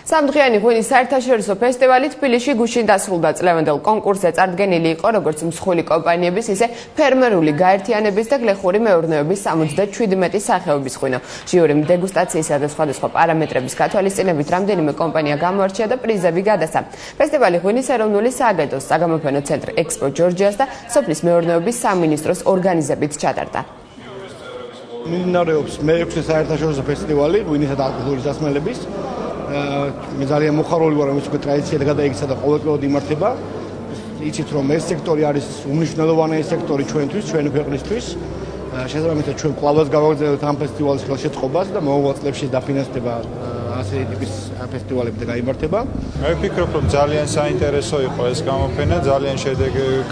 Სამდღიანი ღვინის საერთაშორისო ფესტივალი თბილისში გუშინ დასრულდა. წლევანდელ კონკურსზე წარდგენილი იყო როგორც მსხვილი კომპანიების, ისე ფერმერული გაერთიანების და გლეხური მეურნეობის 77 სახეობის ღვინო. ჟიურიმ დეგუსტაციისა და სხვადასხვა პარამეტრების გათვალისწინებით რამდენიმე კომპანია გამოარჩია და პრიზები გადასცა. ფესტივალი ღვინის ეროვნული სააგენტოს, საგამოფენო ცენტრ ექსპო ჯორჯიას და სოფლის მეურნეობის სამინისტროს ორგანიზებით ჩატარდა. მიმდინარეობს მე-6 საერთაშორისო ფესტივალი ღვინისა და ალკოჰოლის დასმელების. მე ძალიან მოხარული ვარ, რომ ის უკვე ტრადიციად გადაიქცა და ყოველწლიურად იმართება. იცით, რომ ეს სექტორი არის უმნიშვნელოვანესი სექტორი ჩვენთვის, ჩვენი ქვეყნისთვის. შესაბამისად, ჩვენ კვლავაც გავაგრძელებთ ამ ფესტივალის ხელშეწყობას და მომავალ წლებში დაფინანსდება ასეთი ტიპის ფესტივალები და გაიმართება. მე ვფიქრობ, რომ ძალიან საინტერესო იყო ეს გამოფენა, ძალიან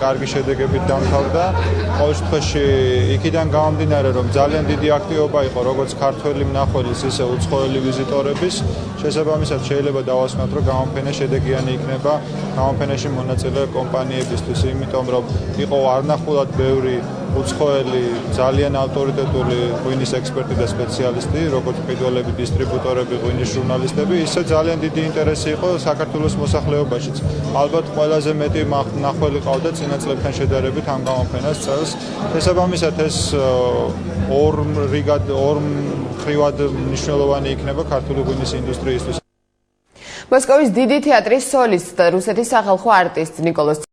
კარგი შედეგებით დამთავრდა. ყოველ შემთხვევაში, იქიდან გამომდინარე, რომ ძალიან დიდი აქტივობა იყო როგორც ქართველი მნახველის, ისე უცხოელი ვიზიტორების. შესაბამისად, შეიძლება დავასვათ, რომ გამოფენა შედეგიანი იქნება გამოფენაში მონაწილე კომპანიებისთვის, იმიტომ რომ იყო არნახულად ბევრი უცხოელი ძალიან ავტორიტეტული ღვინის ექსპერტი და სპეციალისტი, როგორც მყიდველები, დისტრიბუტორები, ღვინის ჟურნალისტები, ისე ძალიან დიდი ინტერესი იყო საქართველოს მოსახლეობაშიც. ალბათ ყველაზე მეტი მნახველი ყავდა წინა წლებთან შედარებით ამ გამოფენას წელს. შესაბამისად, ეს ორ მხრივად მნიშვნელოვანი იქნება ქართული ღვინის ინდუსტრიისთვის. მოსკოვის დიდი თეატრის სოლისტ და რუსეთის სახალხო არტისტ ნიკოლოზ